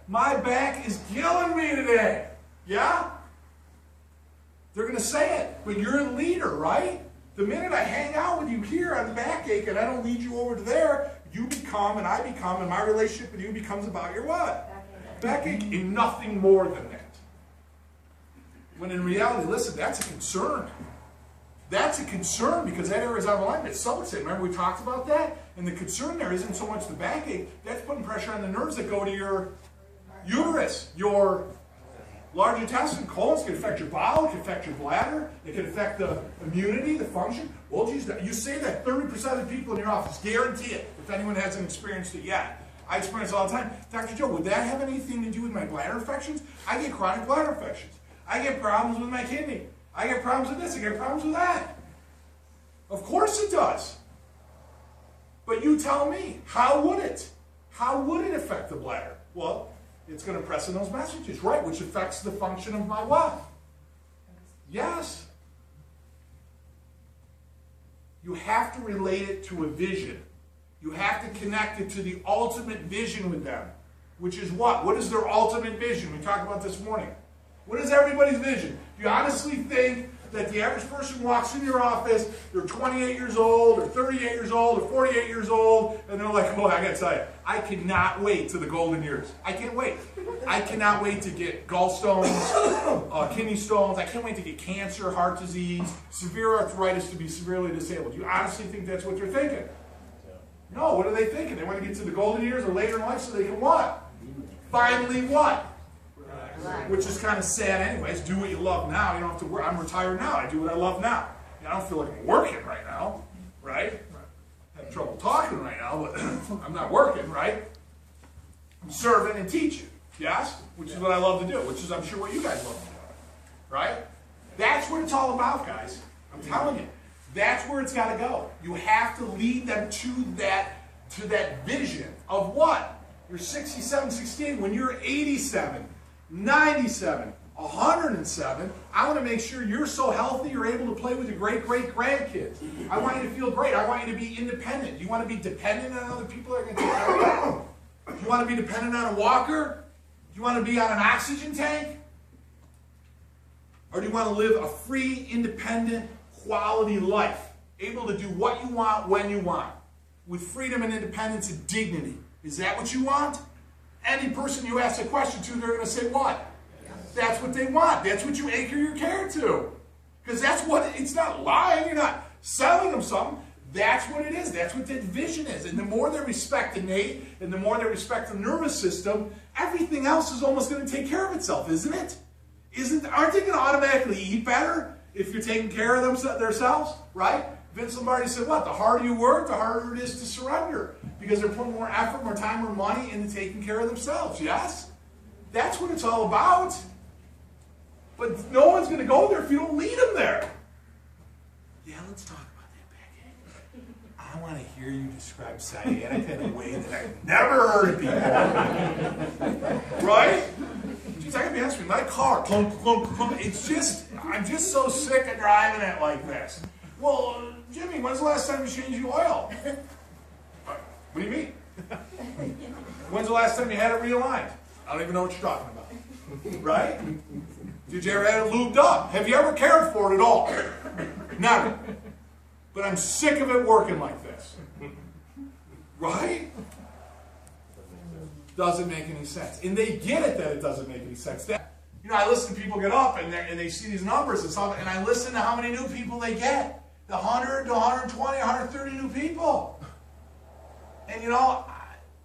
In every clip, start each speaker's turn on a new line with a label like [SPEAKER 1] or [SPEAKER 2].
[SPEAKER 1] my back is killing me today. Yeah? They're going to say it, but you're a leader, right? The minute I hang out with you here on the backache and I don't lead you over to there, you become and I become, and my relationship with you becomes about your what? Backache and nothing more than that. When in reality, listen, that's a concern. That's a concern because that area is out of alignment. Some would say, remember we talked about that? And the concern there isn't so much the backache, that's putting pressure on the nerves that go to your uterus, your large intestine, colon. It can affect your bowel, it can affect your bladder, it can affect the immunity, the function. Well, geez, you say that 30% of the people in your office, guarantee it, if anyone hasn't experienced it yet. I experience it all the time. Dr. Joe, would that have anything to do with my bladder infections? I get chronic bladder infections. I get problems with my kidney. I get problems with this, I get problems with that. Of course it does. But you tell me, how would it? How would it affect the bladder? Well, it's going to press in those messages, right? Which affects the function of my what? Yes. You have to relate it to a vision. You have to connect it to the ultimate vision with them. Which is what? What is their ultimate vision? We talked about this morning. What is everybody's vision? Do you honestly think that the average person walks in your office, they're 28 years old, or 38 years old, or 48 years old, and they're like, oh, I gotta tell you, I cannot wait to the golden years. I can't wait. I cannot wait to get gallstones, kidney stones. I can't wait to get cancer, heart disease, severe arthritis, to be severely disabled. Do you honestly think that's what they're thinking? No, what are they thinking? They want to get to the golden years or later in life so they can what? Finally what? Which is kind of sad anyways. Do what you love now. You don't have to work. I'm retired now. I do what I love now. I don't feel like I'm working right now, right? I have trouble talking right now, but I'm not working, right? I'm serving and teaching, yes? Which is what I love to do, which is I'm sure what you guys love to do, right? That's what it's all about, guys. I'm telling you. That's where it's got to go. You have to lead them to that vision of what? You're 67, 68. When you're 87, 97, 107, I want to make sure you're so healthy you're able to play with your great-great-grandkids. I want you to feel great. I want you to be independent. You want to be dependent on other people that are going to take care of you? You want to be dependent on a walker? Do you want to be on an oxygen tank? Or do you want to live a free, independent, quality life? Able to do what you want, when you want. With freedom and independence and dignity. Is that what you want? Any person you ask a question to, they're going to say what? Yes. That's what they want. That's what you anchor your care to. Because that's what, it's not lying. You're not selling them something. That's what it is. That's what that vision is. And the more they respect innate, and the more they respect the nervous system, everything else is almost going to take care of itself, isn't it? Aren't they going to automatically eat better if you're taking care of themselves, right? Vince Lombardi said what? The harder you work, the harder it is to surrender. Because they're putting more effort, more time, more money into taking care of themselves, yes? That's what it's all about. But no one's going to go there if you don't lead them there. Yeah, let's talk about that backache. I want to hear you describe sciatica in a way that I've never heard of people. Right? Geez, I gotta be honest with you, my car, clunk, clunk, clunk, it's just, I'm just so sick of driving it like this. Well, Jimmy, when's the last time you changed the oil? What do you mean? When's the last time you had it realigned? I don't even know what you're talking about. Right? Did you ever have it lubed up? Have you ever cared for it at all? Never. But I'm sick of it working like this. Right? Doesn't make any sense. And they get it that it doesn't make any sense. You know, I listen to people get up and they see these numbers and stuff, and I listen to how many new people they get. The 100 to 120, 130 new people. And you know,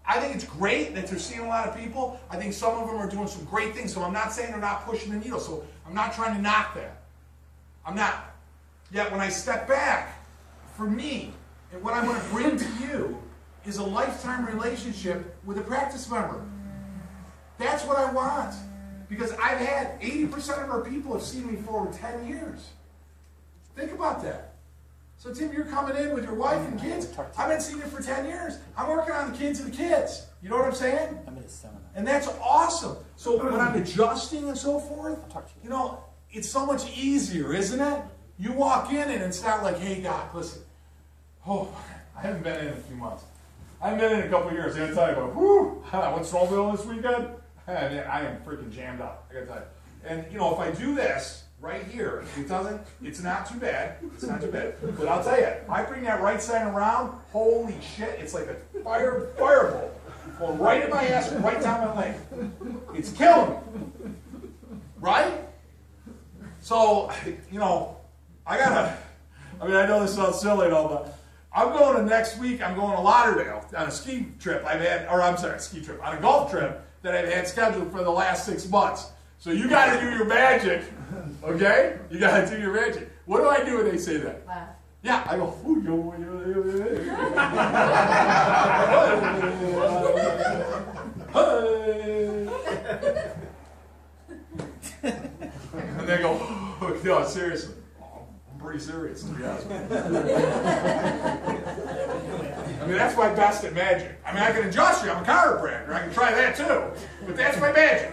[SPEAKER 1] I think it's great that they're seeing a lot of people. I think some of them are doing some great things, so I'm not saying they're not pushing the needle, so I'm not trying to knock that. I'm not. Yet when I step back, for me, and what I'm going to bring to you is a lifetime relationship with a practice member. That's what I want. Because I've had 80% of our people have seen me for over 10 years. Think about that. So Tim, you're coming in with your wife and kids. I've been seeing you for 10 years. I'm working on the kids of the kids. You know what I'm saying?
[SPEAKER 2] I'm in a seminar.
[SPEAKER 1] And that's awesome. So when I'm adjusting and so forth, you know, it's so much easier, isn't it? You walk in and it's not like, hey, Doc, listen. Oh, I haven't been in a few months. I haven't been in a couple of years. I gotta tell you, whew, went snowmobiling this weekend. Man, I am freaking jammed up, I gotta tell you. And you know, if I do this right here, it's not too bad. It's not too bad. But I'll tell you, I bring that right side around, holy shit, it's like a fireball. Going right in my ass, right down my leg. It's killing me. Right? So, you know, I know this sounds silly and all, but I'm going to next week, I'm going to Lauderdale on a ski trip on a golf trip that I've had scheduled for the last 6 months. So you got to do your magic, okay? You got to do your magic. What do I do when they say that?
[SPEAKER 2] Laugh.
[SPEAKER 1] Yeah, I go, and they go, oh, no, seriously. I'm pretty serious, to be honest with you. I mean, that's my best at magic. I mean, I can adjust you. I'm a chiropractor. I can try that too. But that's my magic.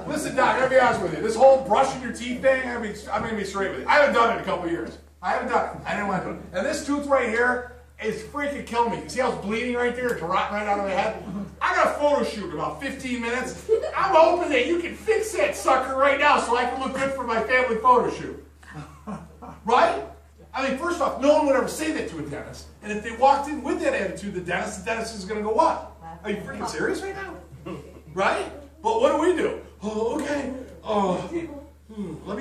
[SPEAKER 1] Listen, Doc, I'll be honest with you. This whole brushing your teeth thing, I'm going to be straight with you. I haven't done it in a couple of years. I haven't done it. I didn't want to do it. And this tooth right here is freaking killing me. You see how it's bleeding right there? It's rotting right out of my head. I got a photo shoot in about 15 minutes. I'm hoping that you can fix that sucker right now so I can look good for my family photo shoot. Right? I mean, first off, no one would ever say that to a dentist. And if they walked in with that attitude, the dentist is going to go, what? Are you freaking serious right now? Right? But what do? Oh, okay. Let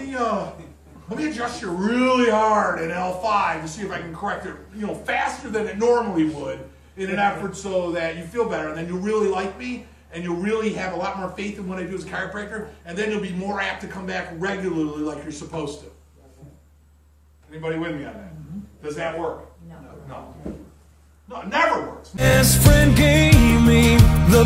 [SPEAKER 1] me adjust you really hard in L5 to see if I can correct it, you know, faster than it normally would in an effort so that you feel better. And then you'll really like me, and you'll really have a lot more faith in what I do as a chiropractor, and then you'll be more apt to come back regularly like you're supposed to. Anybody with me on that? Does that work?
[SPEAKER 2] No.
[SPEAKER 1] No. No, it never works.
[SPEAKER 3] Best friend gave me the